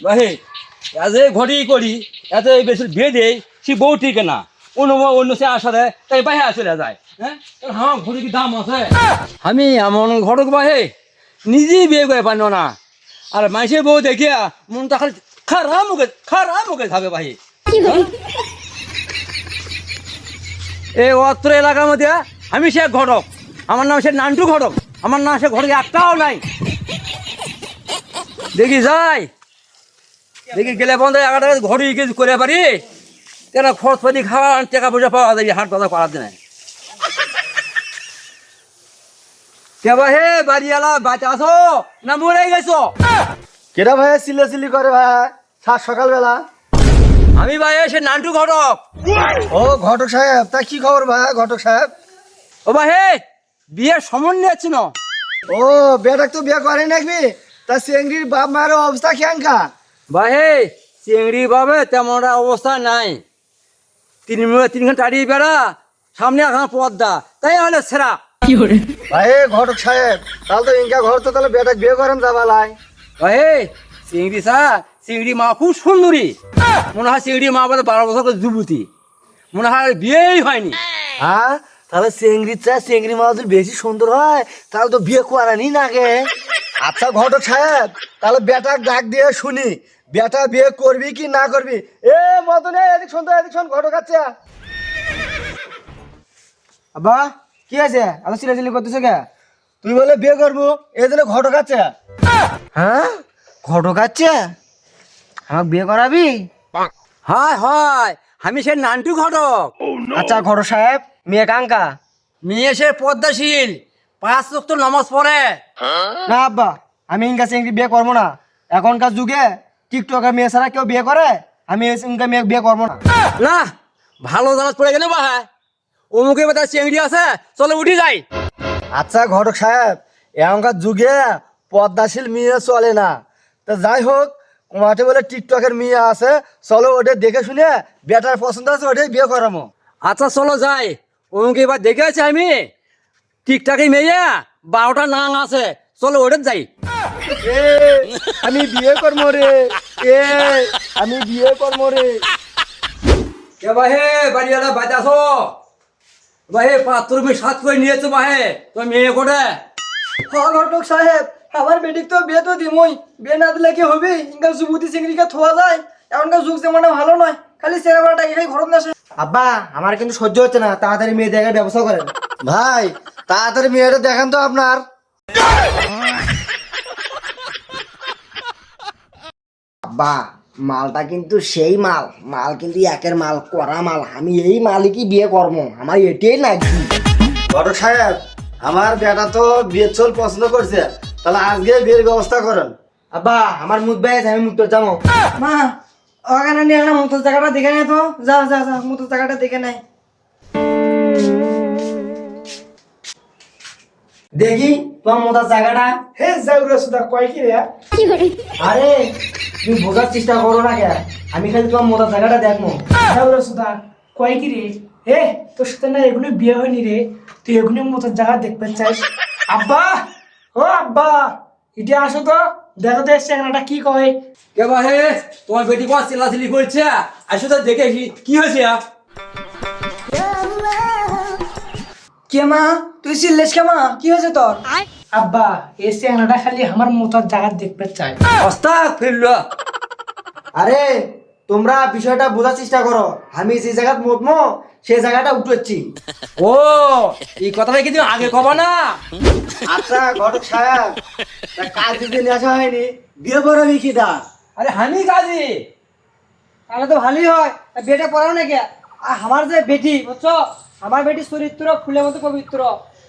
ভাই এত ঘড়ি করি এত বেশি বিয়ে দেই সে বউ ঠিক না অন্য অন্য সে আসলে তাই বাইরে চলে যায় হ্যাঁ হ্যাঁ ঘড়ি কি দাম আছে আমি এমন ঘটক বাহে নিজেই বিয়ে করে পারল না আর মাইসের বউ দেখিয়া মনটা খালি খারাপ মুখে থাকবে ভাই এই অত্র এলাকার মধ্যে আমি সে ঘটক আমার নাম সে নান্টু ঘটক আমার নাম সে ঘটক একটাও নাই দেখি যাই দেখি গেলে বন্ধ এগারোটা ঘড়ি কিছু করে পারি কেন খরচ পাতি খাওয়া টাকা পয়সা পাওয়া যায় হাট কথা করার দিনে কেবা হে বাড়িওয়ালা বাচ্চা আসো না মরে গেছো কেটা ভাই চিল্লাচিল্লি করে ভাই সাত সকালবেলা? আমি ভাই সে নান্টু ঘটক। ও ঘটক সাহেব, তা কি খবর ভাই ঘটক সাহেব? ও ভাই হে বিয়ের সম্বন্ধ আছে না? ও বেটাক তো বিয়ে করে নাকি? তা চেংড়ির বাপ মায়ের অবস্থা কেনকা? ভাই হে চিংড়ি বাবে তেমন অবস্থা নাই, তিনখান টাড়িয়ে বেড়া সামনে এখন পর্দা তাই হলে সেরা। ভাই ঘটক সাহেব তাহলে তো ইনকা ঘর তো তাহলে বেটাক বিয়ে করেন যাবালাই। ভাই চিংড়ি চিংড়ি মা খুব সুন্দরী, মনে হয় চিংড়ি মা বলে 12 বছর যুবতী, মনে হয় বিয়েই হয়নি। হ্যাঁ তাহলে চেংড়ি মা যদি বেশি সুন্দর হয় তাহলে তো বিয়ে করানি নাগে। আচ্ছা ঘটক সাহেব তাহলে বেটাক ডাক দিয়ে শুনি বেটা বিয়ে করবি কি না করবি। এ মদনে এদিক শুন তো, এদিক শুন ঘটক আছে। আব্বা কি আছে এত চিল্লাচিল্লি করতেছে কে? তুই বলে বিয়ে করবো এই জন্য ঘটক আছে। হ্যাঁ ঘটক আছে, আমাকে বিয়ে করাবি? হয় হয় আমি সে নান্টু ঘটক। আচ্ছা ঘটক সাহেব মেয়ে কাঙ্কা? মেয়ে সে পদ্মাশীল, 5 ওয়াক্ত নামাজ পড়ে। না আব্বা আমি ইনকা চিংড়ি বিয়ে করবো না, এখনকার যুগে টিকটকের মেয়ে ছাড়া কেউ বিয়ে করে? আমি ইনকা মেয়ে বিয়ে করবো না। না ভালো জানাজ পড়ে গেলে বা অমুকে বেটা চিংড়ি আছে চলে উঠি যাই। আচ্ছা ঘটক সাহেব এখনকার যুগে পদ্মাশীল মেয়ে চলে না, তা যাই হোক মাঠে বলে টিকটকের মেয়ে আছে, চলো ওটা দেখে শুনে বেটার পছন্দ আছে ওটাই বিয়ে করামো। আচ্ছা চলো যাই, অমুকে এবার দেখে আছি আমি টিকটাকে মেয়ে 12টা নাং আছে, চলো ওটা যাই। এ আমি বিয়ে করবো রে, এ আমি বিয়ে করবো রে। কে বাহে বাড়িওয়ালা বাজাছো বাহে পাত্র মেয়ে সাত করে নিয়েছো বাহে তুমি মেয়ে করে। হ্যাঁ ঘটক সাহেব আমার বেটিক তো বিয়ে তো দিমই, বিয়ে না দিলে কি হবে? ইনকা যুবতী চিংড়িকে থোয়া যায়, এখনকার যুগ যেমন ভালো নয়, খালি সেরাবাটা এখানে ঘরত না। আব্বা আমার কিন্তু সহ্য হচ্ছে না, তাড়াতাড়ি মেয়ে দেখার ব্যবস্থা করেন। ভাই তাড়াতাড়ি মেয়েটা দেখান তো আপনার। আব্বা মালটা কিন্তু সেই মাল, মাল কিন্তু একের মাল, করা মাল। আমি এই মালিকই বিয়ে করবো, আমার এটাই নাকি। ঘটক সাহেব আমার বেটা তো বিয়ের চল পছন্দ করছে, তাহলে আজকে বিয়ের ব্যবস্থা করেন। আব্বা আমার মুখ ভাই আমি মুখ যাবো। মা ওখানে নিয়ে একটা মুখের জায়গাটা দেখে নেয় তো, যা যা যা মুখের জায়গাটা দেখে নেয়। দেখি তোমার মোটার জায়গাটা। হে যাউরে সুদা কয় কি রে? আরে তুমি বোঝার চেষ্টা করো না কে, আমি খালি তোমার মোটার জায়গাটা দেখবো। যাউরে সুদা কয় কি রে? হে তোর সাথে না এগুলো বিয়ে হয়নি রে, তুই এগুলো মতো জায়গা দেখতে চাইস? আব্বা ও আব্বা ইটি আসো তো, দেখো তো এসছে একটা কি কয়। কে বাহে তোমার বেটি কোয়া চিল্লাচিল্লি করছে, আসো তো দেখে কি হয়েছে। কে মা তুই চিল্লেস কে মা, কি হয়েছে তোর? আব্বা এসছে একটা খালি আমার মতো জায়গা দেখতে চাই। অস্তাক ফিরলো। আরে তোমরা বিষয়টা বোঝার চেষ্টা করো, আমি যে জায়গা মতমো সেই জায়গাটা উঠেছি। ও এই কথাটা কি তুমি আগে কবা না? আচ্ছা ঘটক সাহেব কাজ দিতে নিয়ে আসা হয়নি, বিয়ে পড়াবি কি দা? আরে হানি কাজী তাহলে তো ভালোই হয়, বেটা পড়াও নাকি? আর আমার যে বেটি বুঝছো, আমার বেটি চরিত্র ফুলের মতো পবিত্র,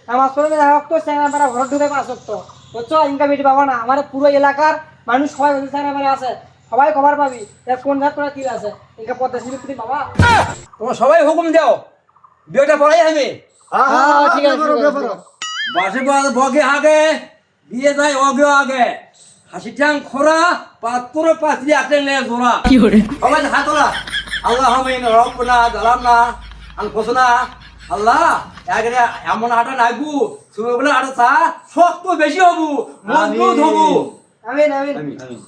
আমার সঙ্গে তো স্যাংরা ঘর ঢুকে আসক্ত বুঝছো, ইনকা বেটি পাবা না। আমার পুরো এলাকার মানুষ সবাই স্যাংরা আছে, সবাই খবর পাবি কোন ঘাট তোরা কি আছে, ইনকা পদ্মা সিঁড়ি বাবা। তোমরা সবাই হুকুম দাও বিয়েটা পড়াই আমি। ঠিক আছে বাসে বগে আগে বিয়ে যায় অগে আগে, হাসি ঠ্যাং খোরা পাত্র পাত্রী আটে নে জোড়া সবাই হাতরা আল্লাহ হামিন রব্বনা জালামনা আনফুসনা। আল্লাহ একেবারে এমন আটা নাগবু শুনে বলে আটা শক্ত বেশি হবু মজবুত হবু। আমিন আমিন। আমিন আমিন।